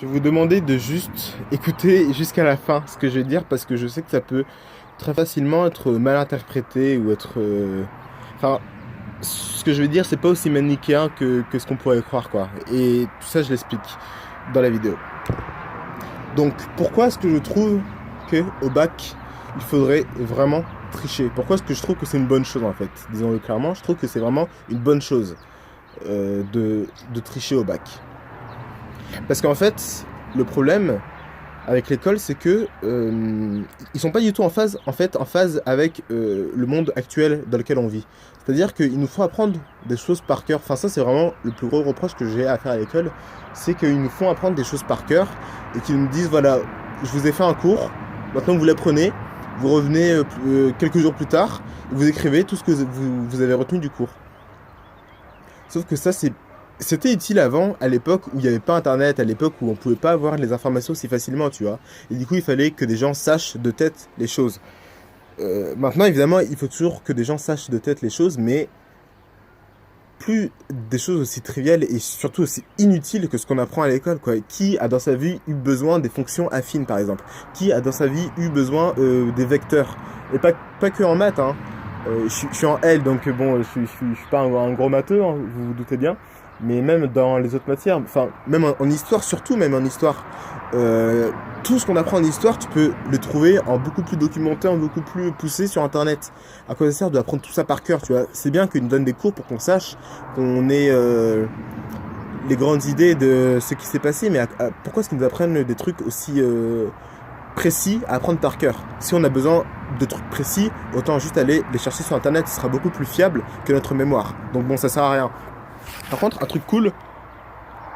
Je vais vous demander de juste écouter jusqu'à la fin ce que je vais dire parce que je sais que ça peut très facilement être mal interprété ou être... Enfin, ce que je vais dire, c'est pas aussi manichéen que ce qu'on pourrait croire, quoi. Et tout ça, je l'explique dans la vidéo. Donc, pourquoi est-ce que je trouve que au bac, il faudrait vraiment tricher? Pourquoi est-ce que je trouve que c'est une bonne chose, en fait? Disons-le clairement, je trouve que c'est vraiment une bonne chose de tricher au bac. Parce qu'en fait, le problème avec l'école, c'est que ils sont pas du tout en phase avec le monde actuel dans lequel on vit. C'est-à-dire qu'ils nous font apprendre des choses par cœur. Enfin, ça, c'est vraiment le plus gros reproche que j'ai à faire à l'école, c'est qu'ils nous font apprendre des choses par cœur et qu'ils nous disent, voilà, je vous ai fait un cours, maintenant vous l'apprenez, vous revenez quelques jours plus tard, et vous écrivez tout ce que vous avez retenu du cours. Sauf que ça, c'était utile avant, à l'époque où il n'y avait pas internet, à l'époque où on pouvait pas avoir les informations si facilement, tu vois. Et du coup, il fallait que des gens sachent de tête les choses. Maintenant, évidemment, il faut toujours que des gens sachent de tête les choses, mais plus des choses aussi triviales et surtout aussi inutiles que ce qu'on apprend à l'école, quoi. Qui a dans sa vie eu besoin des fonctions affines, par exemple? Qui a dans sa vie eu besoin des vecteurs? Et pas que en maths, hein. Je suis en L, donc bon, je suis pas un gros matheux, hein, vous vous doutez bien. Mais même dans les autres matières, enfin, même en histoire, surtout même en histoire, tout ce qu'on apprend en histoire, tu peux le trouver en beaucoup plus documenté, en beaucoup plus poussé sur Internet. À quoi ça sert d'apprendre tout ça par cœur, tu vois? C'est bien qu'ils nous donnent des cours pour qu'on sache, qu'on ait les grandes idées de ce qui s'est passé, mais pourquoi est-ce qu'ils nous apprennent des trucs aussi précis à apprendre par cœur? Si on a besoin de trucs précis, autant juste aller les chercher sur Internet, ce sera beaucoup plus fiable que notre mémoire. Donc bon, ça sert à rien. Par contre, un truc cool,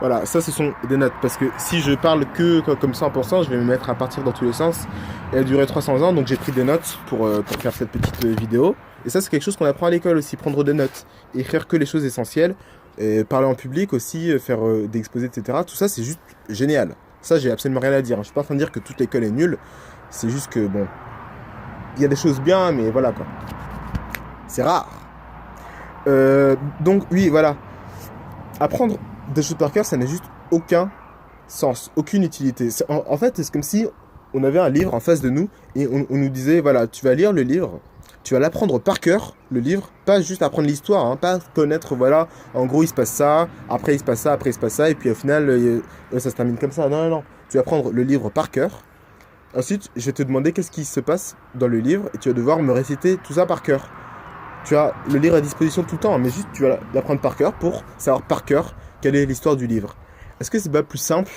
voilà, ça ce sont des notes. Parce que si je parle que comme 100%, je vais me mettre à partir dans tous les sens. Elle a duré 300 ans, donc j'ai pris des notes pour faire cette petite vidéo. Et ça, c'est quelque chose qu'on apprend à l'école aussi, prendre des notes. Écrire que les choses essentielles, et parler en public aussi, faire des exposés, etc. Tout ça, c'est juste génial. Ça, j'ai absolument rien à dire. Je suis pas en train de dire que toute l'école est nulle. C'est juste que, bon, il y a des choses bien, mais voilà quoi. C'est rare. Donc, oui, voilà. Apprendre des choses par cœur, ça n'a juste aucun sens, aucune utilité. En fait, c'est comme si on avait un livre en face de nous et on nous disait, voilà, tu vas lire le livre, tu vas l'apprendre par cœur, le livre, pas juste apprendre l'histoire, hein, pas connaître, voilà, en gros il se passe ça, après il se passe ça, après il se passe ça, et puis au final, ça se termine comme ça. Non, non, non. Tu vas prendre le livre par cœur. Ensuite, je vais te demander qu'est-ce qui se passe dans le livre et tu vas devoir me réciter tout ça par cœur. Tu as le livre à disposition tout le temps, mais juste tu vas l'apprendre par cœur pour savoir par cœur quelle est l'histoire du livre. Est-ce que c'est pas plus simple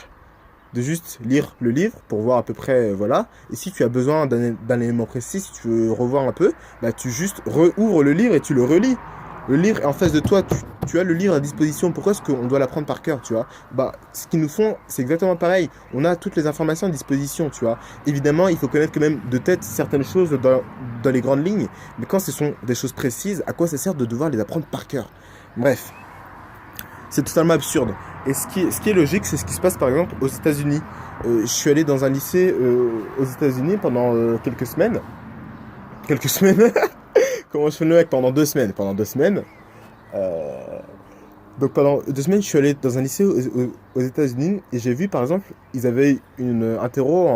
de juste lire le livre pour voir à peu près, voilà, et si tu as besoin d'un élément précis, si tu veux revoir un peu, bah tu juste rouvres le livre et tu le relis. Le livre est en face de toi, tu as le livre à disposition, pourquoi est-ce qu'on doit l'apprendre par cœur, tu vois? Bah, ce qu'ils nous font, c'est exactement pareil, on a toutes les informations à disposition, tu vois. Évidemment, il faut connaître quand même de tête certaines choses dans les grandes lignes, mais quand ce sont des choses précises, à quoi ça sert de devoir les apprendre par cœur? Bref, c'est totalement absurde. Et ce qui est logique, c'est ce qui se passe par exemple aux États-Unis. Je suis allé dans un lycée aux États-Unis pendant quelques semaines. Quelques semaines. Comment je fais le mec? Pendant 2 semaines. Pendant 2 semaines. Donc pendant 2 semaines, je suis allé dans un lycée aux États-Unis et j'ai vu par exemple, ils avaient une interro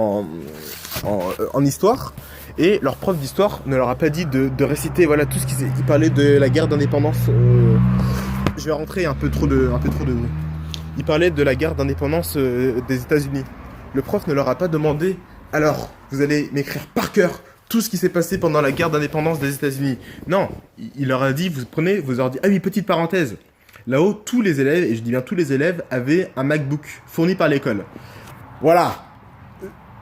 en histoire et leur prof d'histoire ne leur a pas dit de réciter voilà tout ce qu'ils parlaient de la guerre d'indépendance. Je vais rentrer un peu trop de. Ils parlaient de la guerre d'indépendance des États-Unis. Le prof ne leur a pas demandé. Alors, vous allez m'écrire par cœur tout ce qui s'est passé pendant la guerre d'indépendance des États-Unis. Non, il leur a dit, vous prenez vos ordi. Ah oui, petite parenthèse. Là-haut, tous les élèves, et je dis bien tous les élèves, avaient un MacBook fourni par l'école. Voilà.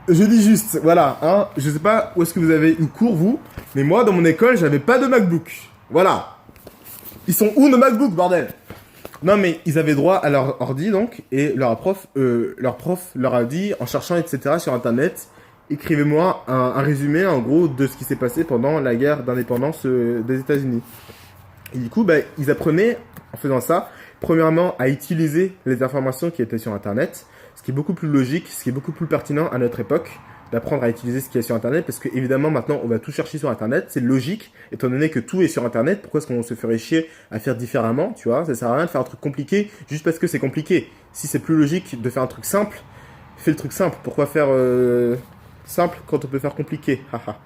Je dis juste, voilà. Hein, je sais pas où est-ce que vous avez eu cours, vous, mais moi, dans mon école, j'avais pas de MacBook. Voilà. Ils sont où nos MacBooks, bordel? Non, mais ils avaient droit à leur ordi, donc, et leur prof leur a dit, en cherchant, etc., sur Internet, écrivez-moi un résumé, en gros, de ce qui s'est passé pendant la guerre d'indépendance des États-Unis. Et du coup, bah, ils apprenaient, en faisant ça, premièrement, à utiliser les informations qui étaient sur Internet, ce qui est beaucoup plus logique, ce qui est beaucoup plus pertinent à notre époque, d'apprendre à utiliser ce qui est sur Internet, parce que évidemment maintenant on va tout chercher sur Internet, c'est logique, étant donné que tout est sur Internet, pourquoi est-ce qu'on se ferait chier à faire différemment, tu vois? Ça sert à rien de faire un truc compliqué juste parce que c'est compliqué. Si c'est plus logique de faire un truc simple, fais le truc simple. Pourquoi faire simple quand on peut faire compliqué? Haha.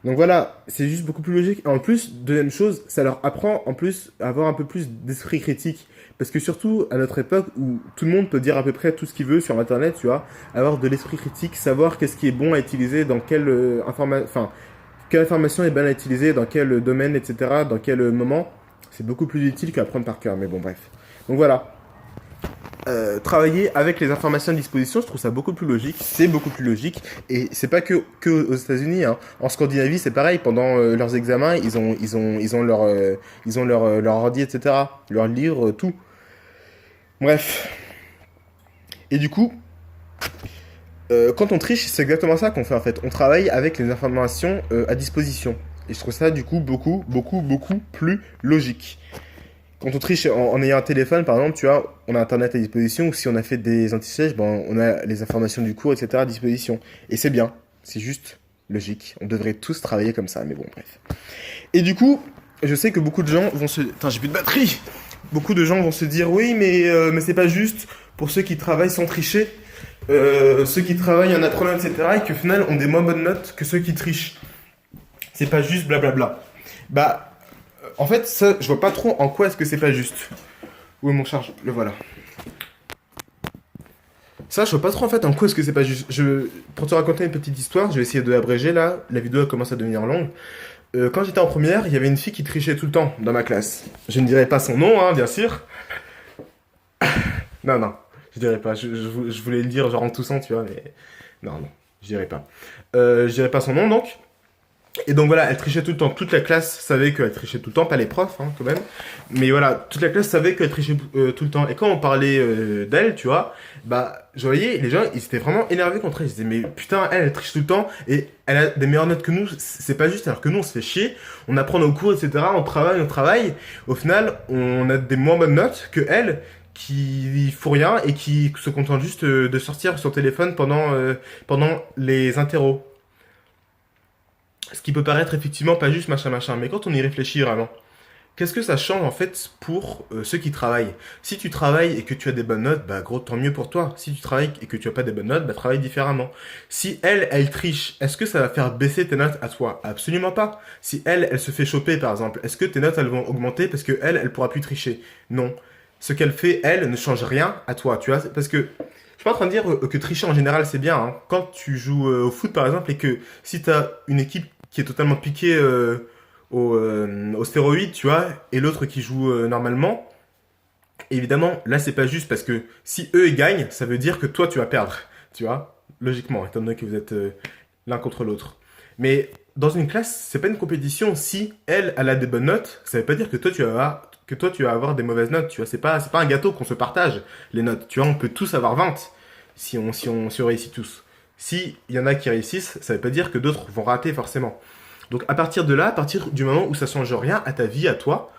Donc voilà, c'est juste beaucoup plus logique. Et en plus, deuxième chose, ça leur apprend en plus à avoir un peu plus d'esprit critique. Parce que surtout à notre époque où tout le monde peut dire à peu près tout ce qu'il veut sur Internet, tu vois, avoir de l'esprit critique, savoir qu'est-ce qui est bon à utiliser, dans quelle enfin, quelle information est bonne à utiliser, dans quel domaine, etc., dans quel moment, c'est beaucoup plus utile qu'apprendre par cœur. Mais bon, bref. Donc voilà. Travailler avec les informations à disposition, je trouve ça beaucoup plus logique. C'est beaucoup plus logique. Et c'est pas que aux États-Unis. Hein. En Scandinavie, c'est pareil. Pendant leurs examens, ils ont leur ordi, etc. Leur livre, tout. Bref. Et du coup, quand on triche, c'est exactement ça qu'on fait en fait. On travaille avec les informations à disposition. Et je trouve ça du coup beaucoup plus logique. Quand on triche en ayant un téléphone, par exemple, tu vois, on a Internet à disposition, ou si on a fait des anti-sèches, ben, on a les informations du cours, etc. à disposition. Et c'est bien, c'est juste logique. On devrait tous travailler comme ça, mais bon, bref. Et du coup, je sais que beaucoup de gens vont se... Putain, j'ai plus de batterie. Beaucoup de gens vont se dire, oui, mais c'est pas juste pour ceux qui travaillent sans tricher, ceux qui travaillent en apprenant, etc., et qui au final ont des moins bonnes notes que ceux qui trichent. C'est pas juste, blablabla. Bah... En fait, ça, je vois pas trop en quoi est-ce que c'est pas juste. Où est mon charge? Le voilà. Ça, je vois pas trop en fait en quoi est-ce que c'est pas juste. Pour te raconter une petite histoire, je vais essayer de l'abréger là. La vidéo commence à devenir longue. Quand j'étais en première, il y avait une fille qui trichait tout le temps dans ma classe. Je ne dirai pas son nom, hein, bien sûr. Non, je dirais pas. Je voulais le dire genre en toussant, tu vois, mais non, je dirais pas. Je dirais pas son nom donc. Et donc voilà, elle trichait tout le temps. Toute la classe savait qu'elle trichait tout le temps, pas les profs hein, quand même. Mais voilà, toute la classe savait qu'elle trichait tout le temps. Et quand on parlait d'elle, tu vois, bah, je voyais, les gens, ils étaient vraiment énervés contre elle. Ils disaient, mais putain, elle triche tout le temps et elle a des meilleures notes que nous. C'est pas juste, alors que nous, on se fait chier. On apprend nos cours, etc. On travaille. Au final, on a des moins bonnes notes que elle qui font rien et qui se contentent juste de sortir sur téléphone pendant les interros. Ce qui peut paraître effectivement pas juste machin, mais quand on y réfléchit vraiment, qu'est-ce que ça change en fait pour ceux qui travaillent? Si tu travailles et que tu as des bonnes notes, bah gros, tant mieux pour toi. Si tu travailles et que tu as pas des bonnes notes, bah travaille différemment. Si elle triche, est-ce que ça va faire baisser tes notes à toi? Absolument pas. Si elle se fait choper par exemple, est-ce que tes notes elles vont augmenter parce que elle pourra plus tricher? Non. Ce qu'elle fait, elle, ne change rien à toi, tu vois, parce que je suis pas en train de dire que tricher en général c'est bien. Hein. Quand tu joues au foot par exemple et que si tu as une équipe qui est totalement piquée au stéroïde, tu vois, et l'autre qui joue normalement, évidemment, là c'est pas juste parce que si eux ils gagnent, ça veut dire que toi tu vas perdre, tu vois, logiquement, étant donné que vous êtes l'un contre l'autre. Mais dans une classe, c'est pas une compétition. Si elle a des bonnes notes, ça veut pas dire que toi tu vas avoir des mauvaises notes, tu vois, c'est pas un gâteau qu'on se partage les notes, tu vois, on peut tous avoir 20 si on réussit tous. Si il y en a qui réussissent, ça veut pas dire que d'autres vont rater forcément. Donc à partir de là, à partir du moment où ça change rien à ta vie, à toi,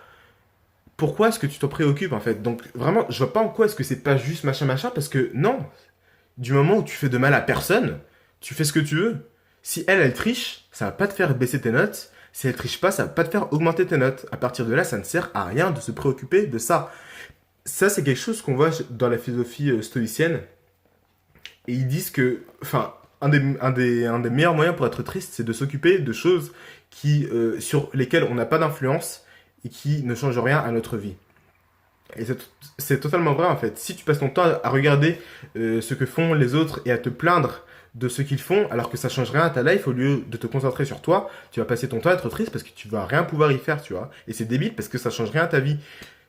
pourquoi est-ce que tu t'en préoccupes en fait? Donc vraiment, je vois pas en quoi est-ce que c'est pas juste machin, parce que non, du moment où tu fais de mal à personne, tu fais ce que tu veux. Si elle triche, ça va pas te faire baisser tes notes. Si elle triche pas, ça va pas te faire augmenter tes notes. À partir de là, ça ne sert à rien de se préoccuper de ça. Ça, c'est quelque chose qu'on voit dans la philosophie stoïcienne. Et ils disent que, enfin, un des meilleurs moyens pour être triste, c'est de s'occuper de choses sur lesquelles on n'a pas d'influence et qui ne changent rien à notre vie. Et c'est totalement vrai en fait. Si tu passes ton temps à regarder ce que font les autres et à te plaindre de ce qu'ils font, alors que ça change rien à ta life, au lieu de te concentrer sur toi, tu vas passer ton temps à être triste parce que tu vas rien pouvoir y faire, tu vois. Et c'est débile parce que ça change rien à ta vie.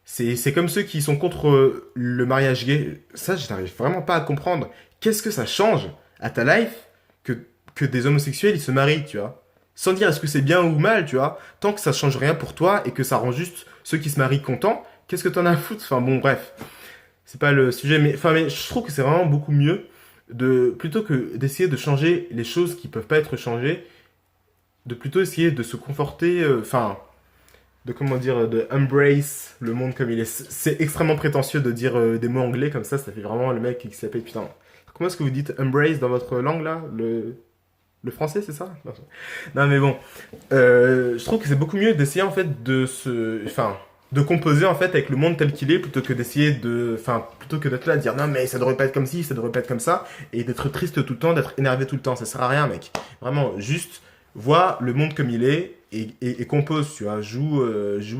C'est comme ceux qui sont contre le mariage gay. Ça, je n'arrive vraiment pas à comprendre. Qu'est-ce que ça change à ta life que des homosexuels ils se marient, tu vois? Sans dire est-ce que c'est bien ou mal, tu vois? Tant que ça change rien pour toi et que ça rend juste ceux qui se marient contents, qu'est-ce que t'en as à foutre? Enfin bon, bref. C'est pas le sujet, mais je trouve que c'est vraiment beaucoup mieux plutôt que d'essayer de changer les choses qui peuvent pas être changées, de plutôt essayer de se conforter, de comment dire, de embrace le monde comme il est. C'est extrêmement prétentieux de dire des mots anglais comme ça fait vraiment le mec qui s'appelle, putain. Comment est-ce que vous dites embrace dans votre langue là? Le français, c'est ça? Non, mais bon. Je trouve que c'est beaucoup mieux d'essayer en fait de se. Enfin, de composer en fait avec le monde tel qu'il est plutôt que d'essayer de, enfin plutôt que d'être là à dire non mais ça devrait pas être comme ci, ça devrait pas être comme ça et d'être triste tout le temps, d'être énervé tout le temps, ça sert à rien mec. Vraiment juste vois le monde comme il est et compose, tu vois, joue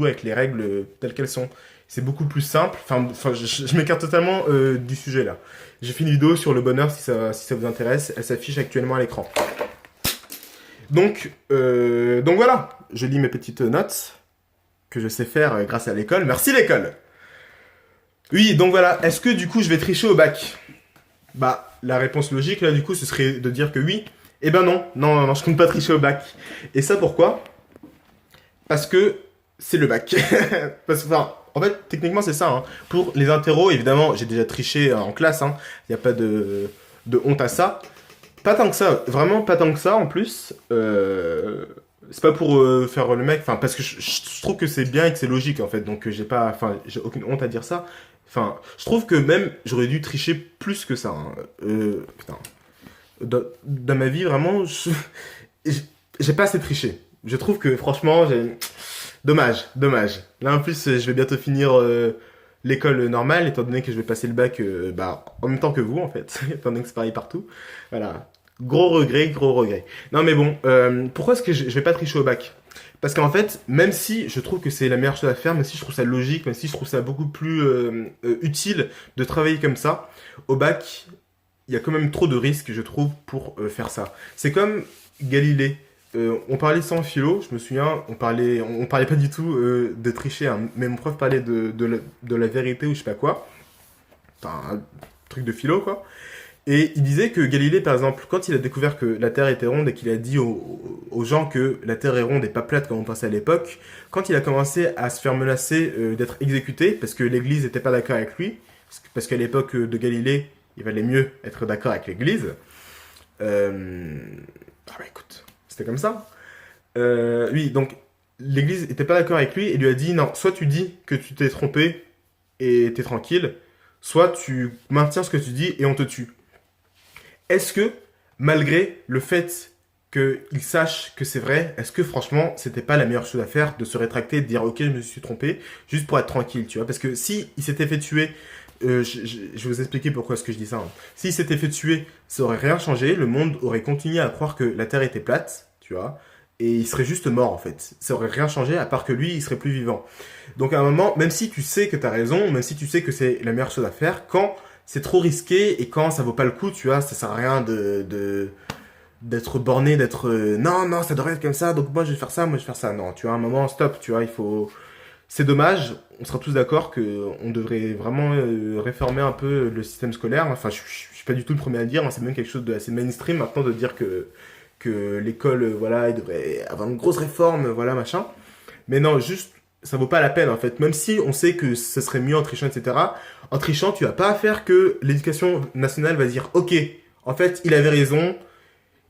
avec les règles telles qu'elles sont. C'est beaucoup plus simple. Enfin je m'écarte totalement du sujet là. J'ai fait une vidéo sur le bonheur si ça vous intéresse. Elle s'affiche actuellement à l'écran. Donc voilà, je lis mes petites notes que je sais faire grâce à l'école. Merci l'école. Oui, donc voilà. Est-ce que du coup je vais tricher au bac? Bah, la réponse logique là du coup ce serait de dire que oui. Eh ben non, non, non, non, je compte pas tricher au bac. Et ça pourquoi? Parce que c'est le bac. Parce que, enfin, en fait, techniquement c'est ça. Hein. Pour les interros, évidemment, j'ai déjà triché en classe. Il n'y a pas de honte à ça. Pas tant que ça, vraiment pas tant que ça en plus. C'est pas pour faire le mec, enfin parce que je trouve que c'est bien et que c'est logique en fait, donc j'ai aucune honte à dire ça. Enfin, je trouve que même j'aurais dû tricher plus que ça. Hein. Putain, dans ma vie vraiment, j'ai pas assez triché. Je trouve que franchement, dommage, dommage. Là en plus, je vais bientôt finir l'école normale, étant donné que je vais passer le bac en même temps que vous en fait, étant donné que c'est pareil partout. Voilà. Gros regret, gros regret. Non mais bon, pourquoi est-ce que je vais pas tricher au bac? Parce qu'en fait, même si je trouve que c'est la meilleure chose à faire, même si je trouve ça logique, même si je trouve ça beaucoup plus utile de travailler comme ça, au bac, il y a quand même trop de risques, je trouve, pour faire ça. C'est comme Galilée. On parlait sans philo, je me souviens, on parlait pas du tout de tricher, hein, mais mon prof parlait de la vérité ou je sais pas quoi. Enfin, un truc de philo, quoi. Et il disait que Galilée, par exemple, quand il a découvert que la Terre était ronde et qu'il a dit aux gens que la Terre est ronde et pas plate comme on pensait à l'époque, quand il a commencé à se faire menacer d'être exécuté parce que l'Église n'était pas d'accord avec lui, parce qu'à l'époque de Galilée, il valait mieux être d'accord avec l'Église. Ah bah écoute, c'était comme ça. Oui, donc l'Église n'était pas d'accord avec lui et lui a dit non, soit tu dis que tu t'es trompé et t'es tranquille, soit tu maintiens ce que tu dis et on te tue. Est-ce que, malgré le fait qu'il sache que c'est vrai, est-ce que franchement, c'était pas la meilleure chose à faire de se rétracter et de dire ok, je me suis trompé, juste pour être tranquille, tu vois? Parce que si il s'était fait tuer, je vais vous expliquer pourquoi est-ce que je dis ça. Hein. S'il s'était fait tuer, ça aurait rien changé, le monde aurait continué à croire que la Terre était plate, tu vois? Et il serait juste mort en fait. Ça aurait rien changé à part que lui, il serait plus vivant. Donc à un moment, même si tu sais que t'as raison, même si tu sais que c'est la meilleure chose à faire, quand c'est trop risqué et quand ça vaut pas le coup, tu vois, ça sert à rien d'être borné, d'être non, non, ça devrait être comme ça, donc moi je vais faire ça, moi je vais faire ça. Non, tu vois, à un moment, stop, tu vois, il faut. C'est dommage, on sera tous d'accord qu'on devrait vraiment réformer un peu le système scolaire. Enfin, je suis pas du tout le premier à le dire, hein, c'est même quelque chose de assez mainstream maintenant de dire que l'école, voilà, il devrait avoir une grosse réforme, voilà, machin. Mais non, juste, ça vaut pas la peine en fait. Même si on sait que ce serait mieux en trichant, etc. En trichant, tu vas pas faire que l'éducation nationale va dire ok, en fait, il avait raison,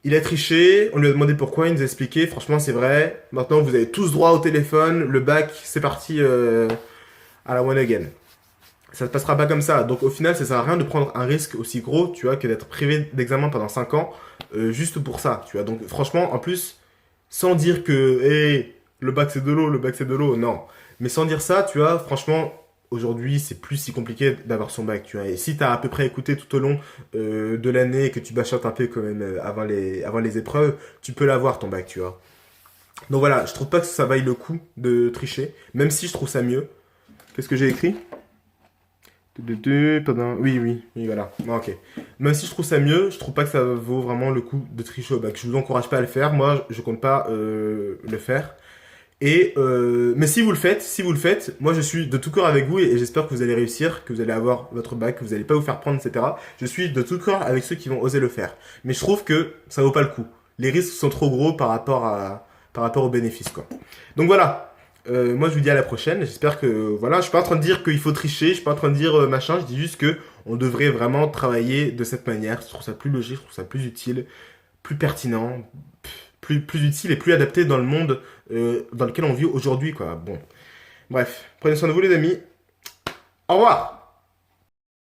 il a triché, on lui a demandé pourquoi, il nous a expliqué, franchement, c'est vrai. Maintenant, vous avez tous droit au téléphone, le bac, c'est parti à la one again. Ça ne passera pas comme ça. Donc au final, ça sert à rien de prendre un risque aussi gros, tu vois, que d'être privé d'examen pendant 5 ans, juste pour ça, tu vois. Donc franchement, en plus, sans dire que, hey, le bac c'est de l'eau, le bac c'est de l'eau, non. Mais sans dire ça, tu vois, franchement, aujourd'hui, c'est plus si compliqué d'avoir son bac, tu vois. Et si t'as à peu près écouté tout au long de l'année et que tu bachotes un peu quand même avant les épreuves, tu peux l'avoir ton bac, tu vois. Donc voilà, je trouve pas que ça vaille le coup de tricher, même si je trouve ça mieux. Qu'est-ce que j'ai écrit? Pardon. Oui, oui, oui, voilà. Ah, ok. Même si je trouve ça mieux, je trouve pas que ça vaut vraiment le coup de tricher au bac. Je vous encourage pas à le faire. Moi, je compte pas le faire. Mais si vous le faites, moi je suis de tout cœur avec vous et j'espère que vous allez réussir, que vous allez avoir votre bac, que vous allez pas vous faire prendre, etc. Je suis de tout cœur avec ceux qui vont oser le faire. Mais je trouve que ça vaut pas le coup. Les risques sont trop gros par rapport aux bénéfices, quoi. Donc voilà. Moi, je vous dis à la prochaine. J'espère que voilà, je suis pas en train de dire qu'il faut tricher, je suis pas en train de dire machin. Je dis juste que on devrait vraiment travailler de cette manière. Je trouve ça plus logique, je trouve ça plus utile, plus pertinent, plus utile et plus adapté dans le monde dans lequel on vit aujourd'hui, quoi. Bon, bref, prenez soin de vous, les amis. Au revoir.